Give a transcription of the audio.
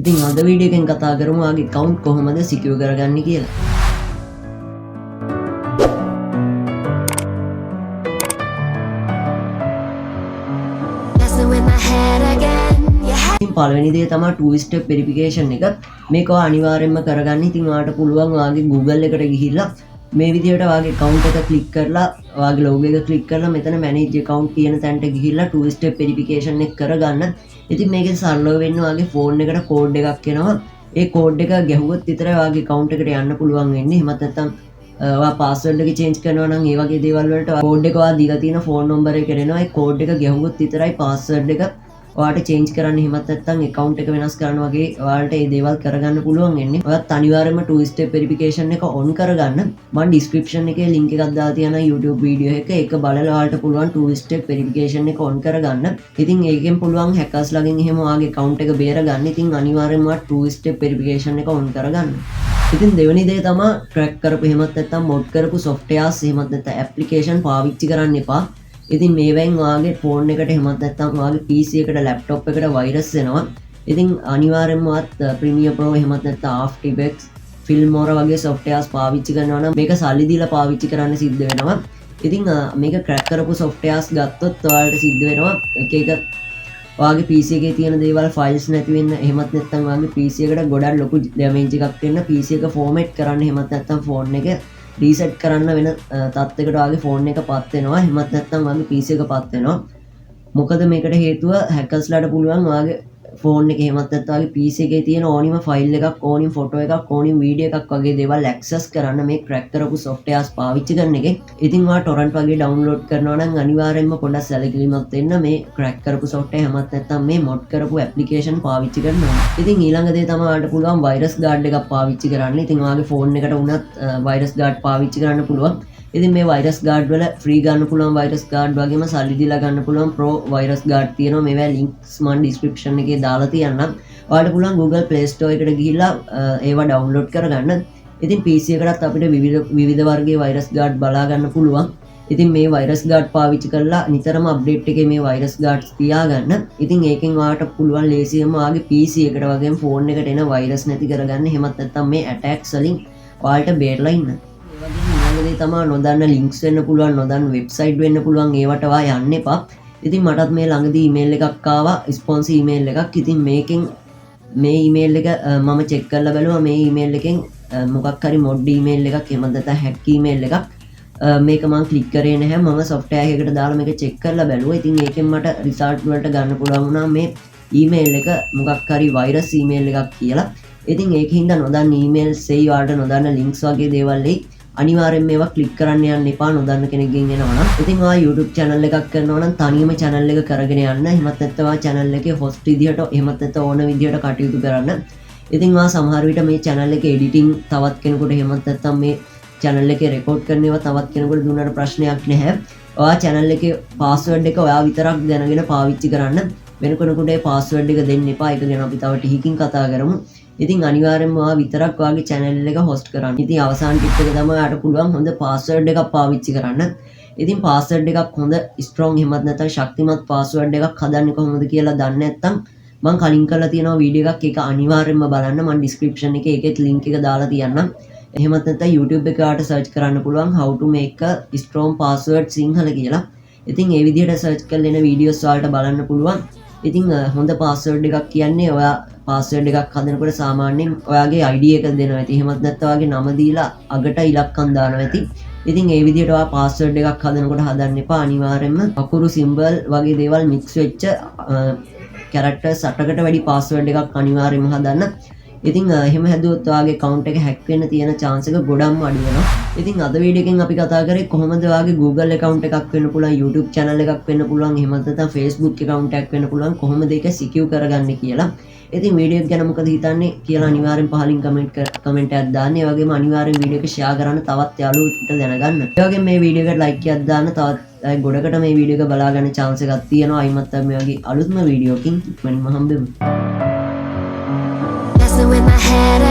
ඉතින් අද වීඩියෝ එකෙන් කතා කරමු ආගේ account කොහොමද secure කරගන්නේ කියලා. පළවෙනි දේ තමයි two step verification එක. මේක අනිවාර්යයෙන්ම කරගන්න. ඉතින් ඔයාලට පුළුවන් ඔයාගේ Google එකට ගිහිල්ලා මේ විදිහට ඔයාගේ account එක click කරලා ඔයාගේ logo එක click කරලා මෙතන manage account කියන තැනට ගිහිල්ලා two step verification එක කරගන්න. ඉතින් මේකෙන් සරලව වෙන්නේ ඔයාගේ phone එකට code එකක් එනවා. ඒ code එක ගැහුවොත් විතරයි ඔයාගේ account එකට යන්න පුළුවන් වෙන්නේ. එහෙමත් නැත්නම් ඔයා password එක change කරනවා නම් ඒ වගේ දේවල් වලට code එක ඔයා දීලා තියෙන phone number එකට එනවා. ඒ code එක ගැහුවොත් විතරයි password එක ඔයාලට change කරන්න හිමත් නැත්නම් account එක වෙනස් කරන්න වගේ ඔයාලට මේ දේවල් කරගන්න පුළුවන් වෙන්නේ. ඔයත් අනිවාර්යයෙන්ම two step verification එක on කරගන්න. මම description එකේ link එකක් දාලා තියෙනවා YouTube video එක. ඒක බලලා ඔයාලට පුළුවන් two step verification එක on කරගන්න. ඉතින් ඒකෙන් පුළුවන් hackers ලාගෙන් එහෙම ඔයාගේ account එක බේරගන්න. ඉතින් අනිවාර්යයෙන්ම two step verification එක on කරගන්න. ඉතින් දෙවෙනි දේ තමයි crack කරපු එහෙමත් නැත්නම් mod කරපු softwares එහෙමත් නැත්නම් application පාවිච්චි කරන්න එපා. ඉතින් මේවෙන් ඔයාගේ ෆෝන් එකට එහෙමත් නැත්නම් ඔයාගේ PC එකට ලැප්ටොප් එකට වෛරස් එනවා. ඉතින් අනිවාර්යයෙන්ම ඔයත් Premiere Pro එහෙමත් නැත්නම් After Effects, Filmora වගේ softwares පාවිච්චි කරනවා නම් මේක සල්ලි දීලා පාවිච්චි කරන්න සිද්ධ වෙනවා. ඉතින් මේක crack කරපු softwares ගත්තොත් ඔයාලට සිද්ධ වෙනවා එක එක ඔයාගේ PC එකේ තියෙන දේවල් files නැති වෙන්න එහෙමත් නැත්නම් ඔයාගේ PC එකට ගොඩක් ලොකු damage එකක් වෙන්න PC එක format කරන්න එහෙමත් නැත්නම් phone එක රීසෙට් කරන්න වෙන තත්යකට ඔයාගේ ෆෝන් එක පත් වෙනවා. එහෙමත් නැත්නම් ඔයාගේ PC එක පත් වෙනවා. මොකද මේකට හේතුව hackers ලාට පුළුවන් ඔයාගේ ෆෝන් එක එහෙමත් නැත්නම් ඔයාගේ PC එකේ තියෙන ඕනිම ෆයිල් එකක්, ඕනිම ෆොටෝ එකක්, ඕනිම වීඩියෝ එකක් වගේ දේවල් access කරන්න මේ crack කරපු softwares පාවිච්චි කරන එකෙන්. ඉතින් ඔයා torrent වගේ download කරනවා නම් අනිවාර්යයෙන්ම පොඩ්ඩක් සැලකිලිමත් වෙන්න මේ crack කරපු software එහෙමත් නැත්නම් මේ mod කරපු application පාවිච්චි කරනවා. ඉතින් ඊළඟ දේ තමයි ඔයාලට පුළුවන් virus guard එකක් පාවිච්චි කරන්න. ඉතින් ඔයාගේ ෆෝන් එකට උනත් virus guard පාවිච්චි කරන්න පුළුවන්. ඉතින් මේ virus guard වල free ගන්න පුළුවන් virus guard වගේම සල්ලි දීලා ගන්න පුළුවන් pro virus guard තියෙනවා. මේවා links මම description එකේ දාලා තියන්නම්. ඔයාලට පුළුවන් Google Play Store එකට ගිහිල්ලා ඒවා download කරගන්න. ඉතින් PC එකටත් අපිට විවිධ වර්ගයේ virus guard බලා ගන්න පුළුවන්. ඉතින් මේ virus guard පාවිච්චි කරලා නිතරම update එකේ මේ virus guards තියාගන්න. ඉතින් ඒකෙන් ඔයාලට පුළුවන් ලේසියෙන්ම ඔයාගේ PC එකට වගේම phone එකට එන virus නැති කරගන්න. එහෙමත් නැත්නම් මේ attacks වලින් ඔයාලට බේරලා ඉන්න. ඊළඟදී තමයි නොදන්න links වෙන්න පුළුවන්, නොදන්න website වෙන්න පුළුවන්. ඒවට ඔයා යන්න එපා. ඉතින් මටත් මේ ළඟදී email එකක් ආවා, sponsor email එකක්. ඉතින් මේකෙන් මේ email එක මම check කරලා බැලුවා. මේ email එකෙන් මොකක් හරි mod email එකක් එහෙම නැත්නම් hack email එකක්. මේක මම click කරේ නැහැ. මම software එකකට දාලා මේක check කරලා බැලුවා. ඉතින් ඒකෙන් මට result වලට ගන්න පුළුවන් වුණා මේ email එක මොකක් හරි virus email එකක් කියලා. ඉතින් ඒකින්ද නොදන්න emails එයි, ඔයාලට නොදන්න links වගේ දේවල් එයි. අනිවාර්යෙන් මේවා ක්ලික් කරන්න යන්න එපා නොදන්න කෙනෙක්ගෙන් එනවා නම්. ඉතින් ඔයා YouTube channel එකක් කරනවා නම් තනියම channel එක කරගෙන යන්න. එහෙමත් නැත්නම් ඔයා channel එකේ host විදියට එහෙමත් නැත්නම් ඕන විදියට කටයුතු කරන්න. ඉතින් ඔයා සමහර විට මේ channel එකේ editing තවත් කෙනෙකුට එහෙමත් නැත්නම් මේ channel එකේ record කරන ඒවා තවත් කෙනෙකුට දුන්නාට ප්‍රශ්නයක් නැහැ. ඔයා channel එකේ password එක ඔයා විතරක් දැනගෙන පාවිච්චි කරන්න. වෙන කෙනෙකුට ඒ password එක දෙන්න එපා. ඒක ගැන අපි තව ටිකකින් කතා කරමු. ඉතින් අනිවාර්යෙන්ම ඔයා විතරක් ඔයාගේ channel එක host කරන්න. ඉතින් අවසාන ටිප් එක තමයි ඔයාට පුළුවන් හොඳ password එකක් පාවිච්චි කරන්න. ඉතින් password එකක් හොඳ strong එහෙමත් නැත්නම් ශක්තිමත් password එකක් හදන්නේ කොහොමද කියලා දන්නේ නැත්නම් මම කලින් කරලා තියෙනවා වීඩියෝ එකක්. ඒක අනිවාර්යෙන්ම බලන්න. මම description එකේ ඒකෙත් link එක දාලා තියන්නම්. එහෙමත් නැත්නම් YouTube එකේ ඔයාට search කරන්න පුළුවන් how to make a strong password sinhala කියලා. ඉතින් ඒ විදිහට search කරලා එන videos ඔයාලට බලන්න පුළුවන්. ඉතින් හොඳ password එකක් කියන්නේ ඔයා password එකක් හදනකොට සාමාන්‍යයෙන් ඔයාගේ ID එක දෙනවා ඇති. එහෙමත් නැත්නම් ඔයාගේ නම දීලා අගට ඉලක්කම් දානවා ඇති. ඉතින් ඒ විදිහට ඔයා password එකක් හදනකොට හදන්න එපා. අනිවාර්යයෙන්ම අකුරු symbol වගේ දේවල් mix වෙච්ච characters 8කට වැඩි password එකක් අනිවාර්යයෙන්ම හදන්න. ඉතින් එහෙම හැදුවොත් ඔයාගේ account එක hack වෙන්න තියෙන chance එක ගොඩක්ම අඩු වෙනවා. ඉතින් අද වීඩියෝ එකෙන් අපි කතා කරේ කොහොමද ඔයාගේ Google account එකක් වෙන්න පුළුවන්, YouTube channel එකක් වෙන්න පුළුවන්, එහෙමත් නැත්නම් Facebook account එකක් වෙන්න පුළුවන් කොහොමද ඒක secure කරගන්නේ කියලා. ඉතින් වීඩියෝ එක ගැන මොකද හිතන්නේ කියලා අනිවාර්යෙන් පහලින් කමෙන්ට් එකක් දාන්න. ඒ වගේම අනිවාර්යෙන් වීඩියෝ එක share කරන්න තවත් යාළුවෝට දැනගන්න. ඒ වගේම මේ වීඩියෝ එකට like එකක් දාන්න. තවත් ගොඩකට මේ වීඩියෝ එක බලා ගන්න chance එකක් තියෙනවා. අයිමත් මේ වගේ අලුත්ම වීඩියෝ එකකින් ඉක්මනින්ම හම්බෙමු. When my head